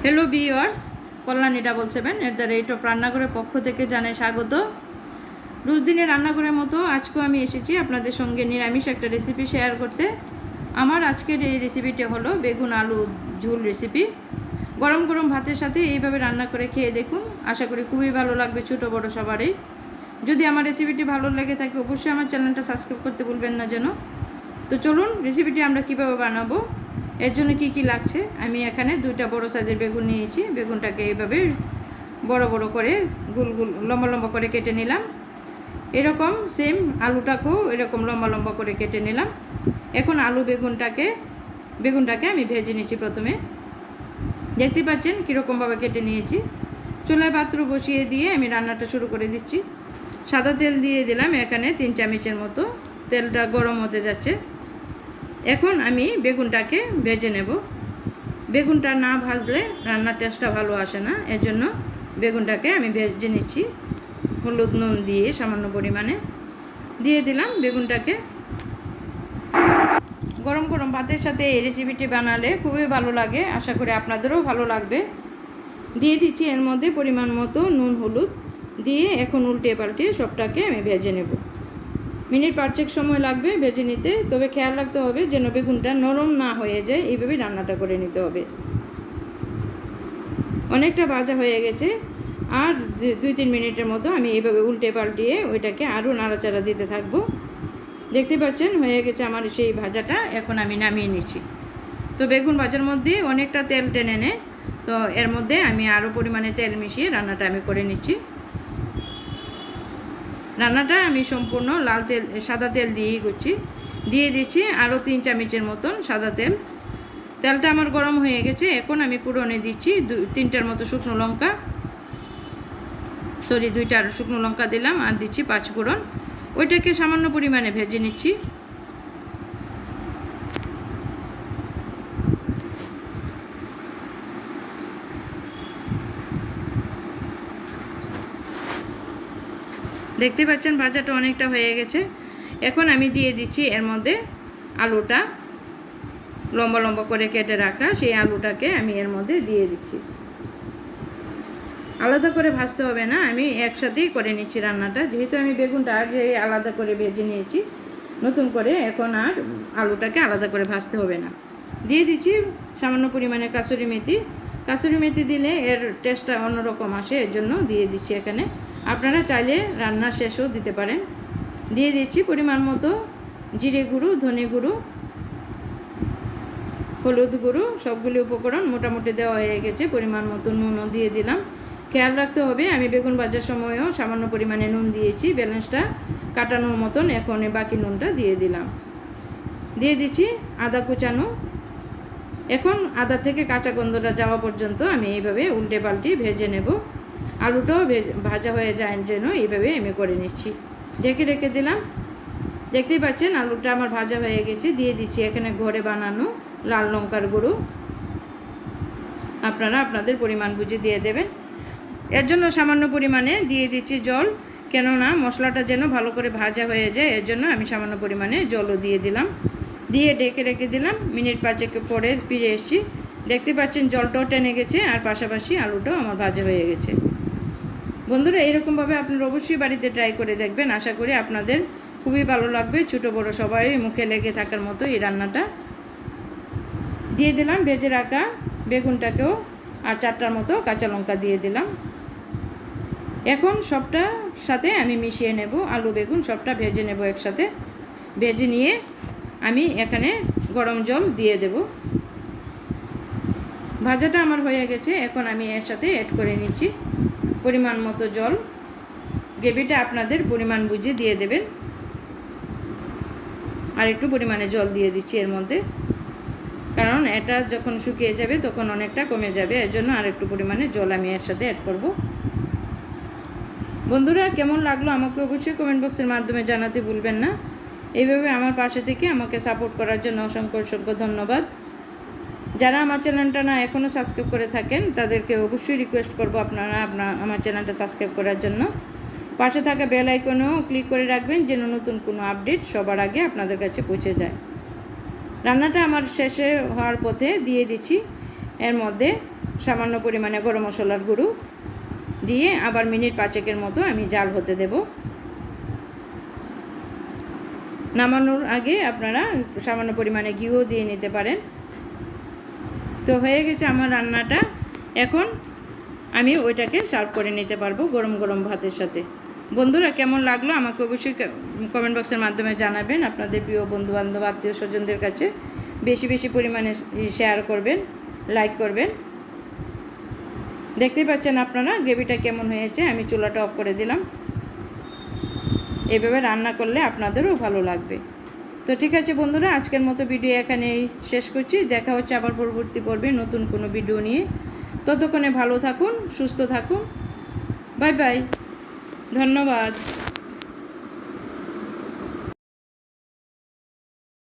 Hello viewers, Kalyani 777 রান্নাঘরের পক্ষ থেকে জানাই স্বাগত। রোজ দিনের রান্নাঘরের মতো আজকেও আমি এসেছি আপনাদের সঙ্গে নিরামিষ একটা রেসিপি শেয়ার করতে। আমার আজকের এই রেসিপিটি হলো বেগুন আলু ঝোল রেসিপি। গরম গরম ভাতের সাথে এইভাবে রান্না করে খেয়ে দেখুন, আশা করি খুবই ভালো লাগবে ছোটো বড়ো সবারই। যদি আমার রেসিপিটি ভালো লেগে থাকে অবশ্যই আমার চ্যানেলটা সাবস্ক্রাইব করতে ভুলবেন না যেন। তো চলুন রেসিপিটি আমরা কীভাবে বানাবো, এর জন্য কী কী লাগছে। আমি এখানে 2টা বড় সাইজের বেগুন নিয়েছি। বেগুনটাকে এইভাবে বড় বড় করে গোল গোল লম্বা লম্বা করে কেটে নিলাম। এরকম সেম আলুটাকেও এরকম লম্বা লম্বা করে কেটে নিলাম। এখন বেগুনটাকে আমি ভেজে নিয়েছি। প্রথমে দেখতে পাচ্ছেন কীরকমভাবে কেটে নিয়েছি। চুলায় পাত্র বসিয়ে দিয়ে আমি রান্নাটা শুরু করে দিচ্ছি। সাদা তেল দিয়ে দিলাম এখানে 3 চামচের মতো। তেলটা গরম হতে যাচ্ছে। এখন আমি বেগুনটাকে ভেজে নেব। বেগুনটা না ভাজলে রান্নার টেস্টটা ভালো আসে না, এর জন্য বেগুনটাকে আমি ভেজে নিচ্ছি। হলুদ নুন দিয়ে সামান্য পরিমাণে দিয়ে দিলাম বেগুনটাকে। গরম গরম ভাতের সাথে এই রেসিপিটি বানালে খুবই ভালো লাগে, আশা করি আপনাদেরও ভালো লাগবে। দিয়ে দিচ্ছি এর মধ্যে পরিমাণ মতো নুন হলুদ দিয়ে এখন উল্টে পাল্টে সবটাকে আমি ভেজে নেব। মিনিট 5 সময় লাগবে ভেজে নিতে, তবে খেয়াল রাখতে হবে যেন বেগুনটা নরম না হয়ে যায়। এইভাবে রান্নাটা করে নিতে হবে। অনেকটা ভাজা হয়ে গেছে, আর 2-3 মিনিটের মতো আমি এইভাবে উল্টে পাল্টিয়ে ওইটাকে আরও নাড়াচাড়া দিতে থাকবো। দেখতে পাচ্ছেন হয়ে গেছে আমার সেই ভাজাটা। এখন আমি নামিয়ে নিচ্ছি। তো বেগুন ভাজার মধ্যে অনেকটা তেল টেনে নেয়, তো এর মধ্যে আমি আরও পরিমাণে তেল মিশিয়ে রান্নাটা আমি করে নিচ্ছি। রান্নাটা আমি সম্পূর্ণ সাদা তেল দিয়েই করছি। দিয়ে দিচ্ছি আরও 3 চামচের মতন সাদা তেল। তেলটা আমার গরম হয়ে গেছে। এখন আমি ফোড়নে দিচ্ছি 2-3টার মতো শুকনো লঙ্কা, 2টা শুকনো লঙ্কা দিলাম, আর দিচ্ছি 5 ফোড়ন। ওইটাকে সামান্য পরিমাণে ভেজে নিচ্ছি। দেখতে পাচ্ছেন ভাজাটা অনেকটা হয়ে গেছে। এখন আমি দিয়ে দিচ্ছি এর মধ্যে আলুটা, লম্বা লম্বা করে কেটে রাখা সেই আলুটাকে আমি এর মধ্যে দিয়ে দিচ্ছি। আলাদা করে ভাজতে হবে না, আমি একসাথেই করে নিচ্ছি রান্নাটা। যেহেতু আমি বেগুনটা আগে আলাদা করে ভেজে নিয়েছি, নতুন করে এখন আর আলুটাকে আলাদা করে ভাজতে হবে না। দিয়ে দিচ্ছি সামান্য পরিমাণে কাসুরি মেথি। কাসুরি মেথি দিলে এর টেস্টটা অন্যরকম আসে, এর জন্য দিয়ে দিচ্ছি এখানে। আপনারা চাইলে রান্না শেষও দিতে পারেন। দিয়ে দিচ্ছি পরিমাণ মতো জিরে গুঁড়ো, ধনে গুঁড়ো, হলুদ গুঁড়ো, সবগুলি উপকরণ মোটামুটি দেওয়া হয়ে গেছে। পরিমাণ মতো নুনও দিয়ে দিলাম। খেয়াল রাখতে হবে আমি বেগুন ভাজার সময়ও সামান্য পরিমাণে নুন দিয়েছি, ব্যালেন্সটা কাটানোর মতন। এখন বাকি নুনটা দিয়ে দিলাম। দিয়ে দিচ্ছি আদা কুচানো। এখন আদা থেকে কাঁচা গন্ধটা যাওয়া পর্যন্ত আমি এইভাবে উল্টে পাল্টে ভেজে নেব। আলুটাও ভাজা হয়ে যায় যেন এইভাবে আমি করে নিচ্ছি। ঢেকে রেখে দিলাম। দেখতেই পাচ্ছেন আলুটা আমার ভাজা হয়ে গেছে। দিয়ে দিচ্ছি এখানে ঘরে বানানো লাল লঙ্কার গুঁড়ো। আপনারা আপনাদের পরিমাণ বুঝে দিয়ে দেবেন। এর জন্য সামান্য পরিমাণে দিয়ে দিচ্ছি জল, কেননা মশলাটা যেন ভালো করে ভাজা হয়ে যায়, এর জন্য আমি সামান্য পরিমাণে জলও দিয়ে দিলাম। দিয়ে ঢেকে রেখে দিলাম। মিনিট 5 পরে ফিরে এসেছি। দেখতে পাচ্ছেন জলটাও টেনে গেছে, আর পাশাপাশি আলুটাও আমার ভাজা হয়ে গেছে। বন্ধুরা, এরকমভাবে আপনারা অবশ্যই বাড়িতে ট্রাই করে দেখবেন, আশা করি আপনাদের খুবই ভালো লাগবে। ছোটো বড়ো সবাই মুখে লেগে থাকার মতো এই রান্নাটা। দিয়ে দিলাম ভেজে রাখা বেগুনটাকেও, আর 4টার মতো কাঁচা লঙ্কা দিয়ে দিলাম। এখন সবটা সাথে আমি মিশিয়ে নেব। আলু বেগুন সবটা ভেজে নেব একসাথে। ভেজে নিয়ে আমি এখানে গরম জল দিয়ে দেব। ভাজাটা আমার হয়ে গেছে। এখন আমি এর সাথে অ্যাড করে নিচ্ছি পরিমাণ মতো জল। গ্রেভিটা আপনাদের পরিমাণ বুঝে দিয়ে দেবেন। আর একটু পরিমাণে জল দিয়ে দিচ্ছি এর মধ্যে, কারণ এটা যখন শুকিয়ে যাবে তখন অনেকটা কমে যাবে, এর জন্য আর একটু পরিমাণে জল আমি এর সাথে অ্যাড করব। বন্ধুরা, কেমন লাগলো আমাকে অবশ্যই কমেন্ট বক্সের মাধ্যমে জানাতে ভুলবেন না। এইভাবে আমার পাশে থেকে আমাকে সাপোর্ট করার জন্য অসংখ্য ধন্যবাদ। যারা আমার চ্যানেলটা না এখনও সাবস্ক্রাইব করে থাকেন তাদেরকে অবশ্যই রিকোয়েস্ট করব আপনারা আমার চ্যানেলটা সাবস্ক্রাইব করার জন্য। পাশে থাকা বেল আইকনেও ক্লিক করে রাখবেন যেন নতুন কোনো আপডেট সবার আগে আপনাদের কাছে পৌঁছে যায়। রান্নাটা আমার শেষে হওয়ার পথে দিয়ে দিচ্ছি এর মধ্যে সামান্য পরিমাণে গরম মশলার গুঁড়ো দিয়ে আবার মিনিট 5 মতো আমি জাল হতে দেব। নামানোর আগে আপনারা সামান্য পরিমাণে ঘিও দিয়ে নিতে পারেন। তো হয়ে গেছে আমার রান্নাটা। এখন আমি ওইটাকে সার্ভ করে নিতে পারবো গরম গরম ভাতের সাথে। বন্ধুরা, কেমন লাগলো আমাকে অবশ্যই কমেন্ট বক্সের মাধ্যমে জানাবেন। আপনাদের প্রিয় বন্ধুবান্ধব আত্মীয় স্বজনদের কাছে বেশি বেশি পরিমাণে শেয়ার করবেন, লাইক করবেন। দেখতেই পাচ্ছেন আপনারা গ্রেভিটা কেমন হয়েছে। আমি চুলাটা অফ করে দিলাম। এভাবে রান্না করলে আপনাদেরও ভালো লাগবে। তো ঠিক আছে বন্ধুরা, আজকের মতো ভিডিও এখানেই শেষ করছি। দেখা হচ্ছে আবার পরবর্তী পর্বে নতুন কোনো ভিডিও নিয়ে। ততক্ষণে ভালো থাকুন, সুস্থ থাকুন। বাই বাই, ধন্যবাদ।